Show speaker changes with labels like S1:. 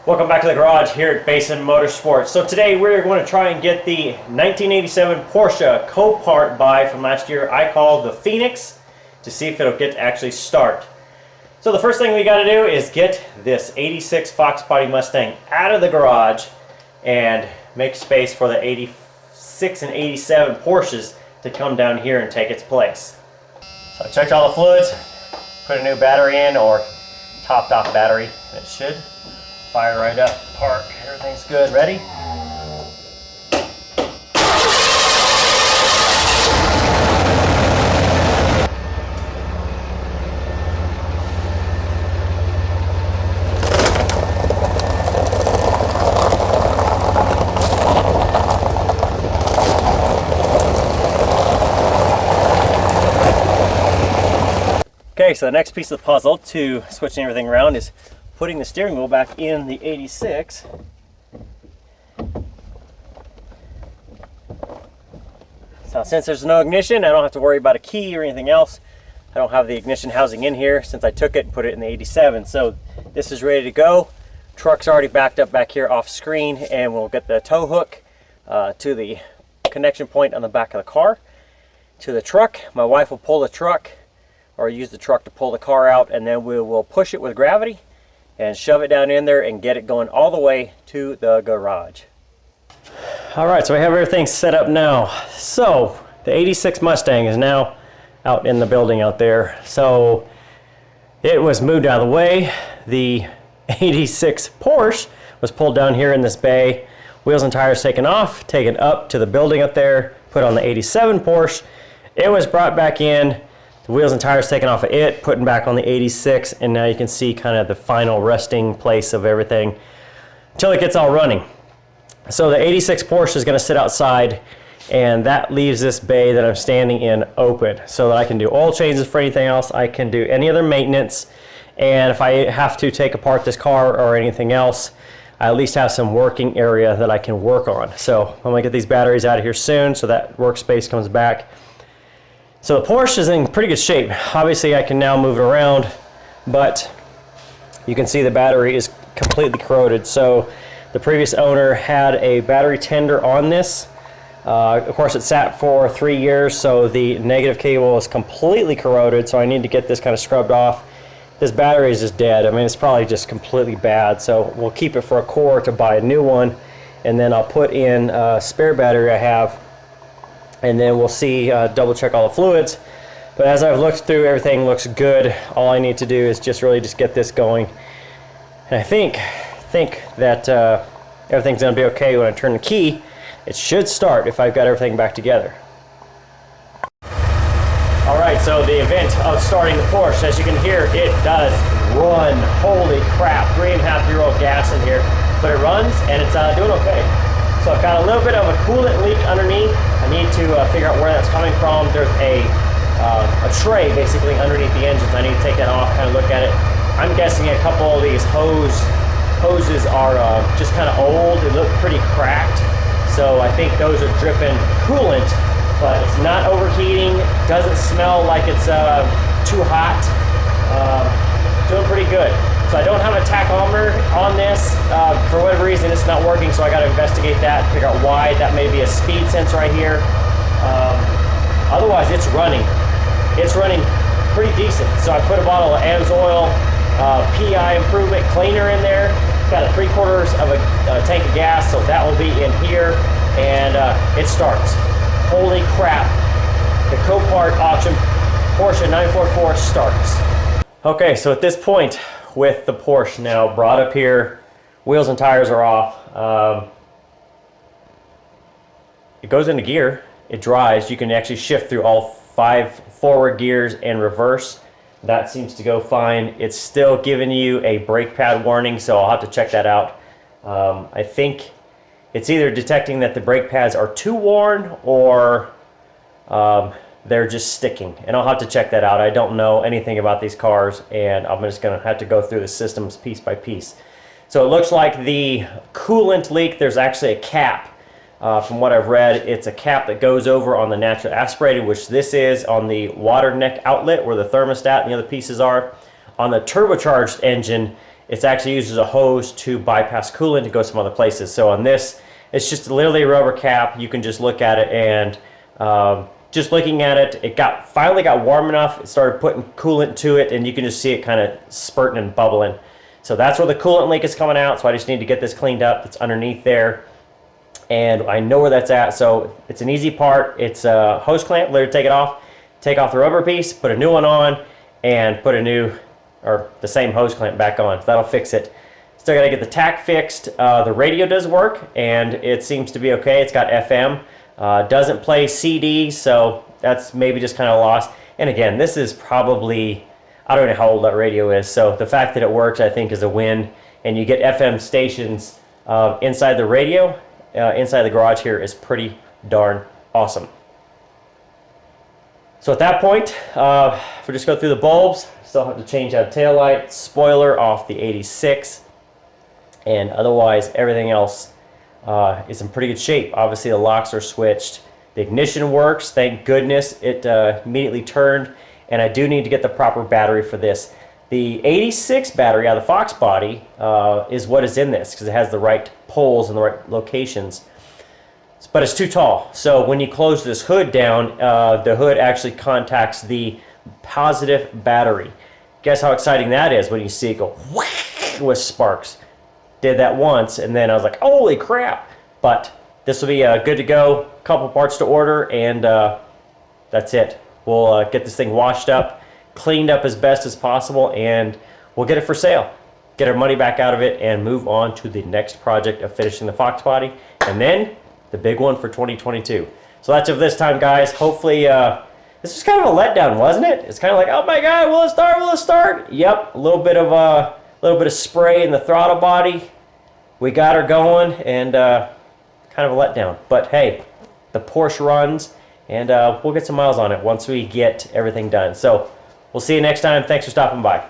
S1: Welcome back to the garage here at Basin Motorsports. So today we're going to try and get the 1987 Porsche Copart buy from last year I call the Phoenix to see if it'll get to actually start. So the first thing we got to do is get this 86 Foxbody Mustang out of the garage and make space for the 86 and 87 Porsches to come down here and take its place. So I checked all the fluids, put a new battery in, or topped off battery. It should fire right up, park, everything's good. Ready? Okay, so the next piece of the puzzle to switching everything around is putting the steering wheel back in the 86. So since there's no ignition, I don't have to worry about a key or anything else. I don't have the ignition housing in here since I took it and put it in the 87. So this is ready to go. Truck's already backed up back here off screen, and we'll get the tow hook to the connection point on the back of the car to the truck. My wife will pull the truck or use the truck to pull the car out, and then we will push it with gravity and shove it down in there and get it going all the way to the garage. All right, so we have everything set up now. So the 86 Mustang is now out in the building out there. So it was moved out of the way. The 86 Porsche was pulled down here in this bay. Wheels and tires taken off, taken up to the building up there, put on the 87 Porsche. It was brought back in. The wheels and tires taken off of it, putting back on the 86, and now you can see kind of the final resting place of everything until it gets all running. So the 86 Porsche is going to sit outside, and that leaves this bay that I'm standing in open so that I can do oil changes for anything else. I can do any other maintenance, and if I have to take apart this car or anything else, I at least have some working area that I can work on. So I'm going to get these batteries out of here soon so that workspace comes back. So the Porsche is in pretty good shape. Obviously I can now move it around, but you can see the battery is completely corroded. So the previous owner had a battery tender on this. Of course it sat for 3 years, so the negative cable is completely corroded, so I need to get this kind of scrubbed off. This battery is just dead. I mean, it's probably just completely bad, so we'll keep it for a core to buy a new one, and then I'll put in a spare battery I have, and then we'll see, double check all the fluids. But as I've looked through, everything looks good. All I need to do is just really just get this going. And I think that everything's gonna be okay when I turn the key. It should start if I've got everything back together. All right, so the event of starting the Porsche, as you can hear, it does run. Holy crap, 3.5-year-old gas in here, but it runs and it's doing okay. So I've got a little bit of a coolant leak underneath. I need to figure out where that's coming from. There's a tray basically underneath the engines. I need to take that off, kind of look at it. I'm guessing a couple of these hoses are just kind of old. They look pretty cracked. So I think those are dripping coolant, but it's not overheating. Doesn't smell like it's too hot. Doing pretty good. So I don't have a tachometer on this. For whatever reason, it's not working, so I got to investigate that, figure out why. That may be a speed sensor right here. Otherwise, it's running. It's running pretty decent. So I put a bottle of AMSOIL PI improvement cleaner in there. Got a 3/4 of a tank of gas, so that will be in here, and it starts. Holy crap! The Copart auction Porsche 944 starts. Okay, so at this point, with the Porsche now brought up here, wheels and tires are off. It goes into gear, it drives. You can actually shift through all 5 forward gears and reverse. That seems to go fine. It's still giving you a brake pad warning, so I'll have to check that out. I think it's either detecting that the brake pads are too worn or they're just sticking, and I'll have to check that out. I don't know anything about these cars, and I'm just gonna have to go through the systems piece by piece. So it looks like the coolant leak, there's actually a cap. From what I've read, it's a cap that goes over on the naturally aspirated, which this is on the water neck outlet where the thermostat and the other pieces are. On the turbocharged engine,
S2: It's actually used as a hose to bypass coolant to go some other places. So on this, it's just literally a rubber cap. You can just look at it, and just looking at it, it finally got warm enough. It started putting coolant to it, and you can just see it kind of spurting and bubbling. So that's where the coolant leak is coming out. So I just need to get this cleaned up. It's underneath there, and I know where that's at. So it's an easy part. It's a hose clamp. Literally take off the rubber piece, put a new one on, and put a new, or the same hose clamp back on. So that'll fix it. Still got to get the tack fixed. The radio does work, and it seems to be okay. It's got FM. Doesn't play CD, so that's maybe just kind of lost. And again, this is probably, I don't know how old that radio is, so the fact that it works, I think, is a win. And you get FM stations inside the radio, inside the garage here, is pretty darn awesome. So at that point, if we just go through the bulbs, still have to change out taillight, spoiler off the 86, and otherwise everything else is in pretty good shape. Obviously the locks are switched. The ignition works, thank goodness. It immediately turned, and I do need to get the proper battery for this. The 86 battery out of the Foxbody is what is in this, because it has the right poles in the right locations. But it's too tall. So when you close this hood down, the hood actually contacts the positive battery. Guess how exciting that is when you see it go with sparks. Did that once, and then I was like, holy crap. But this will be good to go. Couple parts to order, and that's it. We'll get this thing washed up, cleaned up as best as possible, and we'll get it for sale. Get our money back out of it and move on to the next project of finishing the Foxbody, and then the big one for 2022. So that's it for this time, guys. Hopefully, this was kind of a letdown, wasn't it? It's kind of like, oh my God, will it start? Will it start? Yep, a little bit of spray in the throttle body. We got her going, and kind of a letdown. But hey, the Porsche runs, and we'll get some miles on it once we get everything done. So we'll see you next time. Thanks for stopping by.